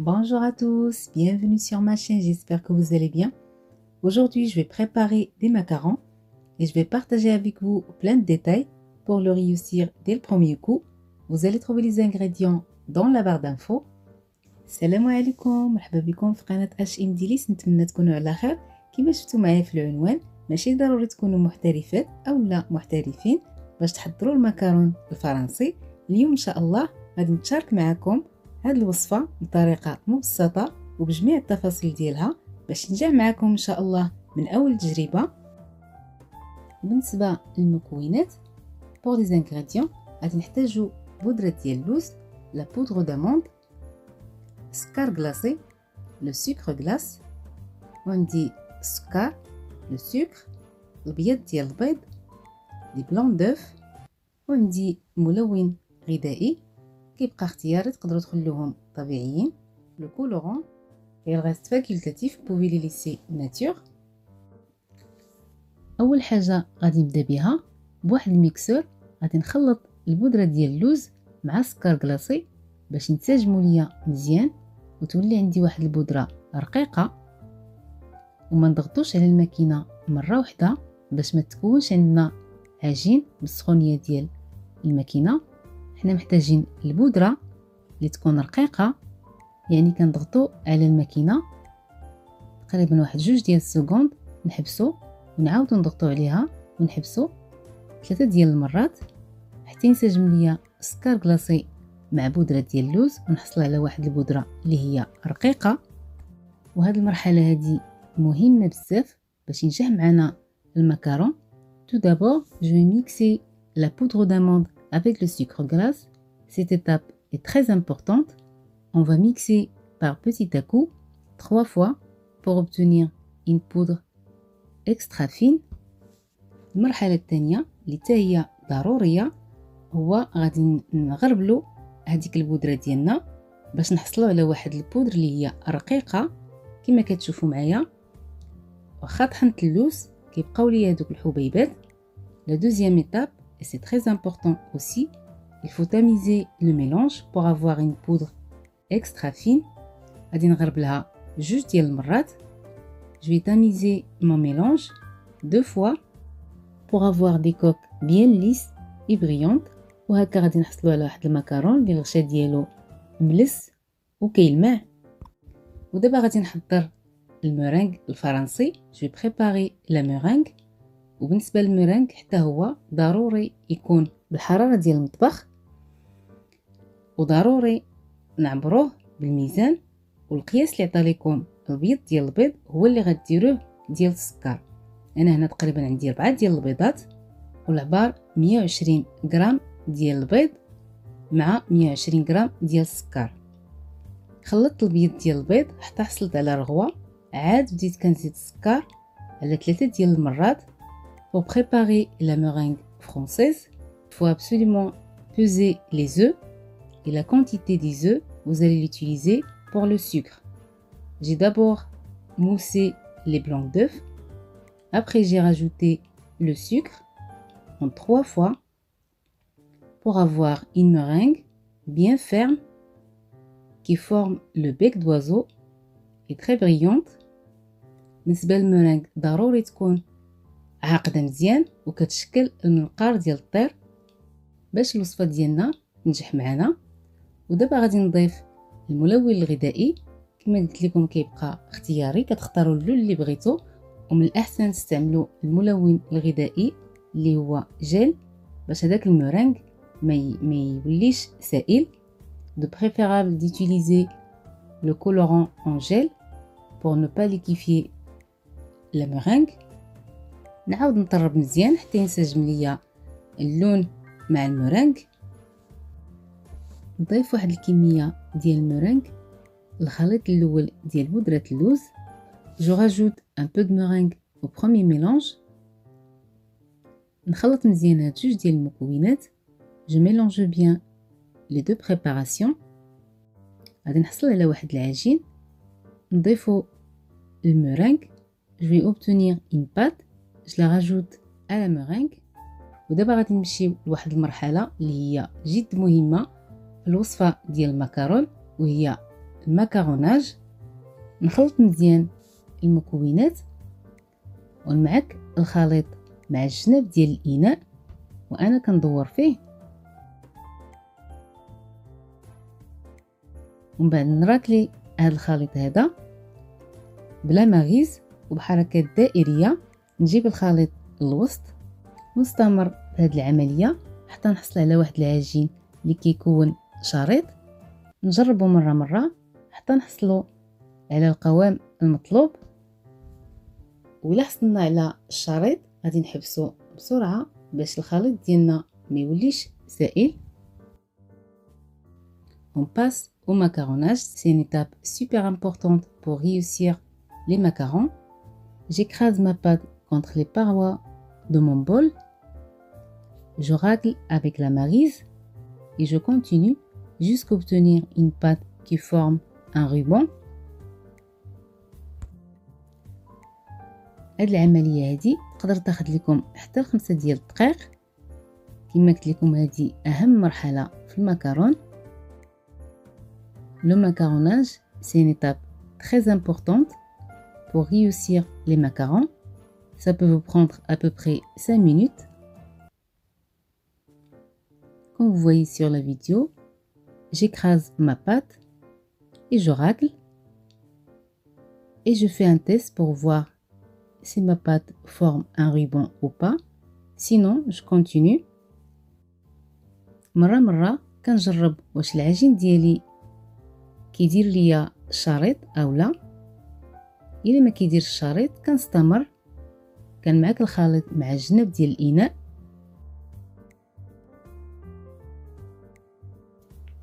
Bonjour à tous, bienvenue sur ma chaîne, j'espère que vous allez bien. Aujourd'hui, je vais préparer des macarons et je vais partager avec vous plein de détails pour le réussir dès le premier coup. Vous allez trouver les ingrédients dans la barre d'infos. السلام عليكم، مرحبا بكم في قناة HM Delice. نتمنى تكونوا على خير. كما شفتوا معايا في العنوان، ماشي ضروري تكونوا محترفات او لا محترفين باش تحضروا المكرون الفرنسي. اليوم ان شاء الله غادي نشارك معكم هذه الوصفة بطريقة مبسطة وبجميع التفاصيل ديالها باش تنجح معكم ان شاء الله من اول تجربة. بالنسبة للمكونات pour les ingrédients غادي نحتاجو بودرة ديال اللوز، لا بودر d'amande، سكر glacé، le sucre glace، وعندي السكر le sucre، البيض ديال البيض لي بلون دوف، وعندي ملون غذائي كيبقى اختياري، تقدروا تخلوهم طبيعيين. le colorant et il reste facultatif, vous pouvez les laisser nature. اول حاجه غادي نبدا بها بواحد الميكسور، غادي نخلط البودره ديال اللوز مع السكر كلاصي باش ينسجموا ليا مزيان وتولي عندي واحد البودره رقيقه. وما نضغطوش على الماكينه مره واحده باش ما تكونش عندنا عجين بالسخونيه ديال الماكينه. حنا محتاجين البودره اللي تكون رقيقه، يعني كنضغطوا على الماكينه تقريبا واحد 2 ديال السكوند، نحبسوا ونعاودوا نضغطوا عليها ونحبسوا 3 ديال المرات حتى ينسجم ليا السكر كلاصي مع بودره ديال اللوز ونحصل على واحد البودره اللي هي رقيقه. وهذه المرحله هذه مهمه بزاف باش ينجح معنا المكرون. Tout d'abord, je vais mixer la poudre d'amande avec le sucre glace. Cette étape est très importante. On va mixer par petit à coup 3 fois pour obtenir une poudre extra fine. المرحلة الثانية اللي حتى هي ضرورية هو غادي نغربلو هذيك البودرة ديالنا باش نحصلوا على واحد البودر اللي هي رقيقة كما كتشوفوا معايا. واخا طحنت اللوز كيبقاو ليا هذوك الحبيبات. La deuxième étape, et c'est très important aussi, il faut tamiser le mélange pour avoir une poudre extra fine. غادي نغربلها 2 ديال المرات. Je vais tamiser mon mélange 2 fois pour avoir des coques bien lisses et brillantes. وهكا غادي نحصلوا على واحد المكرون اللي الغشا ديالو ملس وكيلمع. ودابا غادي نحضر المورينغ الفرنسي. Je vais préparer la meringue. وبالنسبه للمورينغ حتى هو ضروري يكون بالحراره ديال المطبخ، وضروري نعبروه بالميزان، والقياس اللي عطا لكم البيض ديال البيض هو اللي غديروه ديال السكر. انا هنا تقريبا عندي 4 ديال البيضات، والعبار 120 غرام ديال البيض مع 120 غرام ديال السكر. خلطت البيض ديال البيض حتى حصلت على رغوه، عاد بديت كنزيد السكر على 3 ديال المرات. Pour préparer la meringue française, il faut absolument peser les œufs et la quantité des œufs, vous allez l'utiliser pour le sucre. J'ai d'abord moussé les blancs d'œufs. Après, j'ai rajouté le sucre en 3 fois pour avoir une meringue bien ferme qui forme le bec d'oiseau et très brillante. بالنسبة للمرنج ضروري تكون عاقده مزيان وكتشكل المنقار ديال الطير باش الوصفه ديالنا تنجح معنا. ودابا غادي نضيف الملون الغذائي. كما قلت لكم كيبقى اختياري، كتختاروا اللون اللي بغيتو، ومن الاحسن تستعملوا الملون الغذائي اللي هو جل باش هذاك المورينغ ما يوليش سائل. de préférable d'utiliser le colorant en gel pour ne pas liquéfier la meringue. نعاود نطرب مزيان حتى ينسجم ليا اللون مع المورينغ. نضيف واحد الكميه ديال المورينغ الخليط الاول ديال بودره اللوز. جو راجوت ان بو دو مورينغ au premier mélange. نخلط مزيان هاد 2 ديال المكونات. جو ميلونج بيان لي دو بريباراسيون. غادي نحصل على واحد العجين، نضيفو المورينغ. je vais obtenir une pâte. Je la rajoute à la meringue. ودابا غادي نمشيو لواحد المرحله اللي هي جد مهمه في الوصفه ديال المكرون، وهي المكروناج. نخلط مزيان المكونات ونمعك الخليط مع الجناب ديال الاناء وانا كندور فيه، ومن بعد نراكلي هذا الخليط هذا بلا مغيز وبحركات دائريه. نجيب الخليط للوسط ونستمر بهذه العمليه حتى نحصل على واحد العجين اللي كيكون شريط. نجربه مره حتى نحصلوا على القوام المطلوب. ولا حصلنا على الشريط غادي نحبسو بسرعه باش الخليط ديالنا ما يوليش سائل. On passe au macaronnage, c'est une étape super importante pour réussir les macarons. J'écrase ma pâte contre les parois de mon bol. Je racle avec la maryse et je continue jusqu'à obtenir une pâte qui forme un ruban. هاد العمليه هادي تقدر تاخذ لكم حتى 5 ديال الدقائق. كما قلت لكم هادي اهم مرحله في المكرون. Le macaronnage, c'est une étape très importante pour réussir les macarons. Ça peut vous prendre à peu près 5 minutes. Comme vous voyez sur la vidéo, j'écrase ma pâte et je racle. Et je fais un test pour voir si ma pâte forme un ruban ou pas. Sinon, je continue. مرة كنجرب واش العجين ديالي كيدير ليا الشريط او لا. الا ما كيديرش الشريط كنستمر كنمعك الخليط مع الجناب ديال الاناء.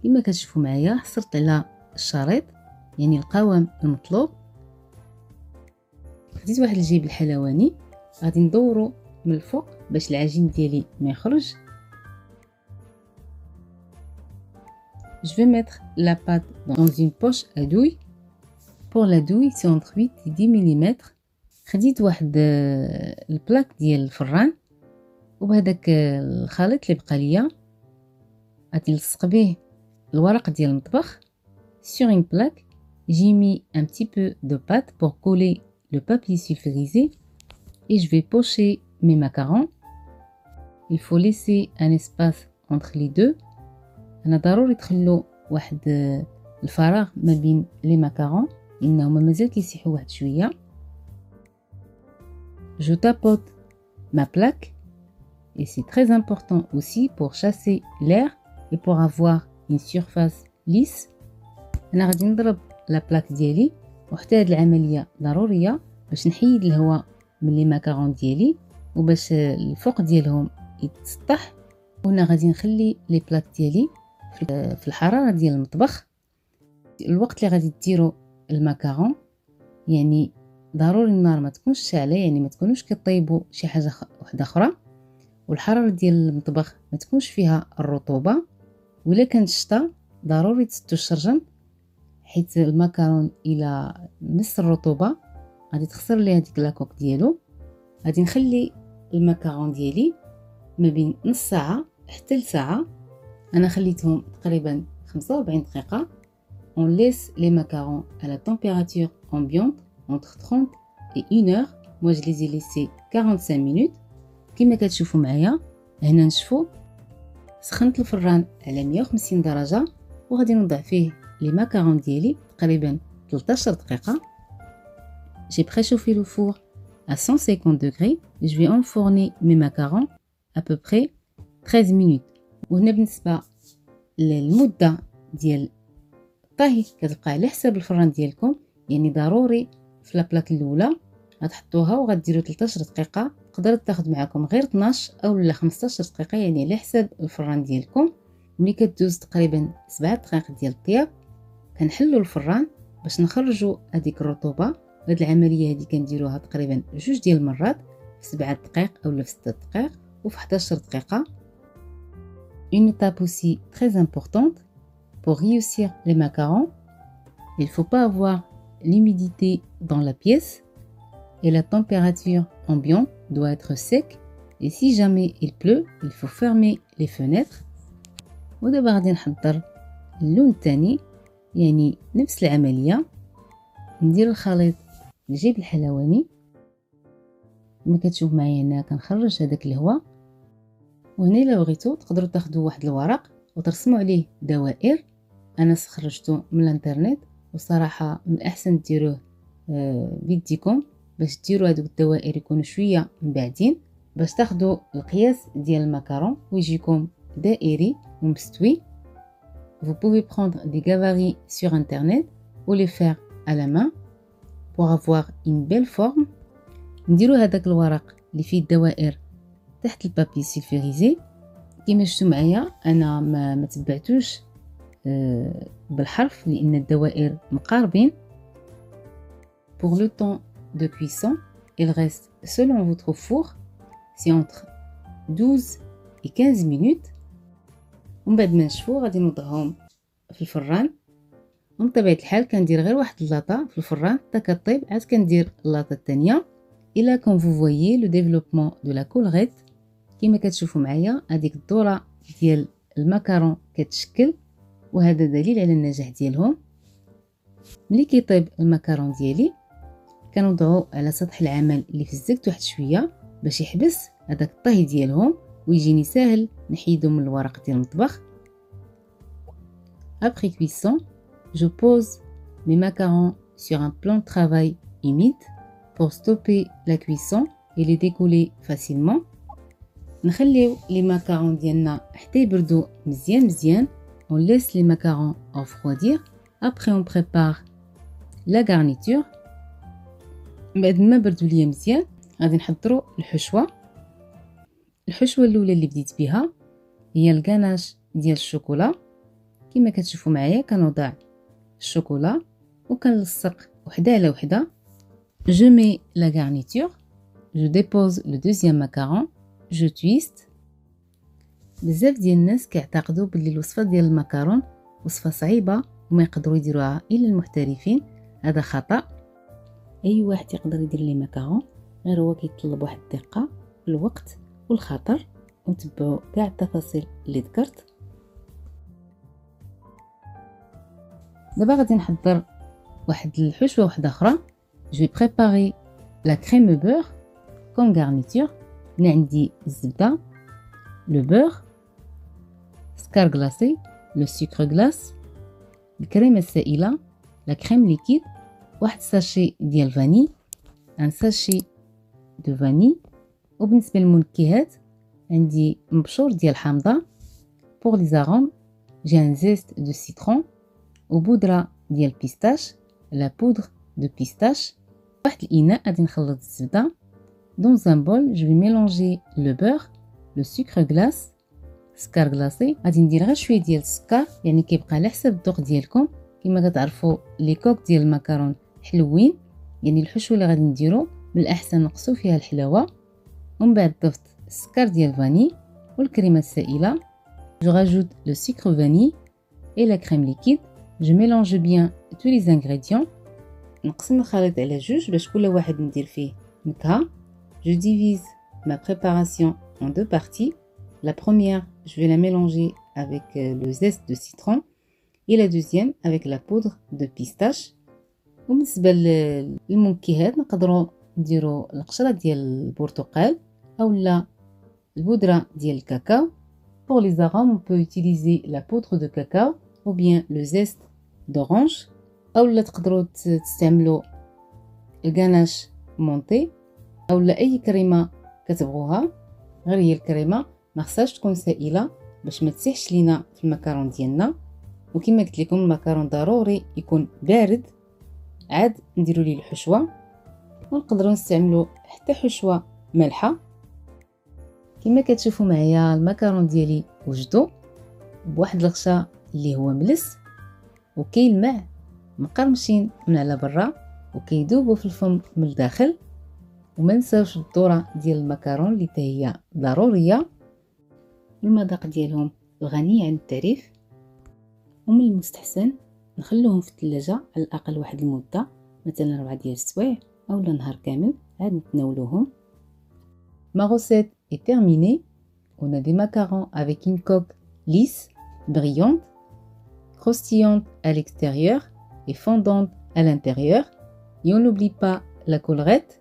كما كتشوفوا معايا حصلت على الشريط، يعني القوام المطلوب. خديت واحد الجيب الحلواني غادي ندورو من الفوق باش العجين ديالي ما يخرج. Je vais mettre la pâte dans une poche à douille. Pour la douille, c'est entre 8 et 10 mm. خديت واحد البلاك ديال الفران وبهداك الخليط اللي بقى ليا غادي نلصق به الورق ديال المطبخ. Sur une plaque, j'ai mis un petit peu de pâte pour coller le papier sulfurisé et je vais pocher mes macarons. Il faut laisser un espace entre les deux. أنا ضروري تخلو واحد الفراغ ما بين لي ماكارون لأنهما مازال كيسيحوا واحد شوية. Je tapote ma plaque et c'est très important aussi pour chasser l'air et pour avoir une surface lisse. أنا غادي نضرب لا بلاك ديالي وحتى هاد العملية ضرورية باش نحيد الهواء من لي ماكارون ديالي وباش الفوق ديالهم يتسطح. وهنا غادي نخلي لي بلاك ديالي في الحرارة ديال المطبخ. الوقت اللي غادي ديروا الماكارون يعني ضروري النار ما تكونش شاعله، يعني ما تكونوش كطيبوا شي حاجه واحده اخرى، والحراره ديال المطبخ ما تكونش فيها الرطوبه. ولا كانت الشتا ضروري تسدوا الشرجم حيت الماكارون الى مس الرطوبه غادي تخسر ليه هذيك لاكوك ديالو. غادي نخلي الماكارون ديالي ما بين نص ساعه حتى لساعه. انا خليتهم تقريبا 45 دقيقه. On laisse les macarons à la température ambiante entre 30 et 1 heure. Moi je les ai laissés 45 minutes. كما كتشوفوا معايا هنا نشفوا سخنت الفران على 150 درجه وغادي نوضع فيه لي ماكارون ديالي تقريبا 13 دقيقه. J'ai préchauffé le four à 150 degrés. Je vais enfourner mes macarons à peu près 13 minutes. وهنا بالنسبه للمده ديال الطهي كتبقى على حساب الفران ديالكم، يعني ضروري في لابلاك الاولى غتحطوها وغديروا 13 دقيقه. تقدر تاخذ معكم غير 12 او 15 دقيقه، يعني على حساب الفران ديالكم. ملي كتدوز تقريبا 7 دقائق ديال الطياب كنحلوا الفران باش نخرجوا هذيك الرطوبه. هاد العمليه هذه كنديروها تقريبا 2 ديال المرات في 7 دقائق او في 6 دقائق وفي 11 دقيقه. Une étape aussi très importante pour réussir les macarons, il faut pas avoir l'humidité dans la pièce et la température ambiante doit être sec. Et si jamais il pleut, il faut fermer les fenêtres. ودابا غادي نحضر اللون الثاني يعني نفس العملية. ندير الخليط الجبن الحلواني كما كتشوف معايا هنا. كنخرج هذاك الهواء، وهنا الا بغيتو تقدروا تاخذوا واحد الورق وترسموا عليه دوائر. انا خرجته من الانترنت، وصراحه من الاحسن ديروه بيديكم باش ديروا هذوك الدوائر يكونوا شويه مبعدين باش تاخذوا القياس ديال المكرون ويجيكم دائري ومستوي. Vous pouvez prendre des gabarits sur internet ou les faire à la main pour avoir une belle forme. نديروا هذاك الورق اللي فيه الدوائر تحت البابي سيلفيريزي كما شفتوا معايا. انا ما تبعتوش بالحرف لان الدوائر مقاربين. Pour le temps de cuisson, il reste selon votre four c'est entre 12 et 15 minutes. ومن بعد ما نشفوا غادي نوضعهم في الفران. ومن طبيعه الحال كندير غير واحد اللاطه في الفران حتى كطيب، عاد كندير اللاطه الثانيه. الا كون vous voyez le développement de la collerette كما كتشوفوا معايا هذيك الدوره ديال المكرون كتشكل، وهذا دليل على النجاح ديالهم. ملي كيطيب المكرون ديالي كنوضعو على سطح العمل اللي في الزيت واحد شويه باش يحبس هذاك الطهي ديالهم ويجيني ساهل نحيدهم من الورق ديال المطبخ. Après cuisson, je pose mes macarons sur un plan de travail humide pour stopper la cuisson et les décoller facilement. نخليو لي ماكارون ديالنا حتى يبردوا مزيان. On laisse les macarons refroidir. Après on prépare la garniture. بعد ما بردوا ليا مزيان غادي نحضروا الحشوه. الحشوه الاولى اللي بديت بها هي الكاناش ديال الشوكولا. كما كتشوفوا معايا كنوضع الشوكولا وكنلصق وحده على وحده. Je mets la garniture, je dépose le deuxième macaron, je twiste. بزاف ديال الناس كيعتقدوا باللي الوصفه ديال المكرون وصفه صعيبه وما يقدروا يديروها الا المحترفين. هذا خطا. اي واحد يقدر يدير لي مكرون، غير هو كيطلب واحد الدقه في الوقت والخطر. ونتبعوا كاع التفاصيل اللي ذكرت. دابا غادي نحضر واحد الحشوه واحده اخرى. Je vais préparer la crème beurre comme garniture. هنا عندي الزبده، le beurre, سكر glacé, le sucre glace, الكريمه السائله، la crème liquide، واحد ساشي ديال فاني، ان ساشي دو فاني. وبالنسبه للمنكهات عندي مبشور ديال الحامضه. pour les arômes j'ai un zeste de citron وبودره ديال بيستاش، لا بودر دو بيستاش. واحد الاناء غادي نخلط الزبده. dans un bol je vais mélanger le beurre, le sucre glace، سكر غلاصي. غادي ندير غير شويه ديال السكر، يعني كيبقى على حسب الذوق ديالكم. كما كتعرفوا لي كوك ديال المكرون حلوين، يعني الحشوه اللي غادي نديرو من الاحسن نقصوا فيها الحلاوه. ومن بعد ضفت السكر ديال الفاني والكريمه السائله. je rajoute le sucre vanille et la crème liquide. je mélange bien tous les ingrédients. نقسم الخليط على جوج باش كل واحد ندير فيه نكهه. je divise ma préparation en deux parties. La première, je vais la mélanger avec le zeste de citron et la deuxième avec la poudre de pistache. وبالنسبه للمنكهات نقدروا نديروا القشره ديال البرتقال اولا البودره ديال الكاكاو. pour les arômes on peut utiliser la poudre de cacao ou bien le zeste d'orange اولا تقدروا تستعملوا الغاناش مونتي اولا اي كريمه كتبغوها. غير هي الكريمه ما خصهاش تكون سائله باش ما تسيحش لينا في المكرون ديالنا. وكما قلت لكم المكرون ضروري يكون بارد. عاد نديروا ليه الحشوه، ونقدروا نستعملوا حتى حشوه مالحه. كما كتشوفوا معايا المكرون ديالي وجدوا بواحد الغشا اللي هو ملس وكيلمع، مقرمشين من على برا وكيذوبوا في الفم من الداخل. وما نساوش الذره ديال المكرون اللي هي ضروريه. المذاق ديالهم غني عن التعريف، ومن المستحسن نخلوهم في الثلاجه على الاقل واحد المده، مثلا 4 ديال السوايع اولا نهار كامل عاد نتناولوهم. Ma recette est terminée. On a des macarons avec une coque lisse, brillante, croustillante à l'extérieur et fondante à l'intérieur. Et on n'oublie pas la collerette.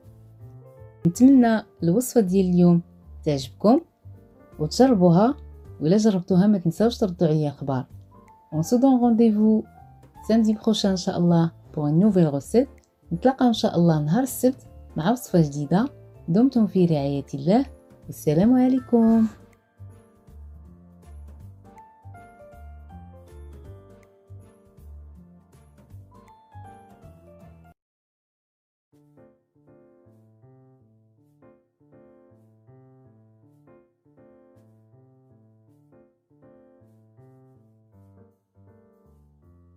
نتمنى الوصفة ديال اليوم تعجبكم وتجربوها، وإلا جربتوها ما تنساوش تردوا عليا اخبار. On se donne rendez-vous samedi prochain ان شاء الله pour une nouvelle recette. نتلاقاو ان شاء الله نهار السبت مع وصفة جديدة. دمتم في رعاية الله والسلام عليكم.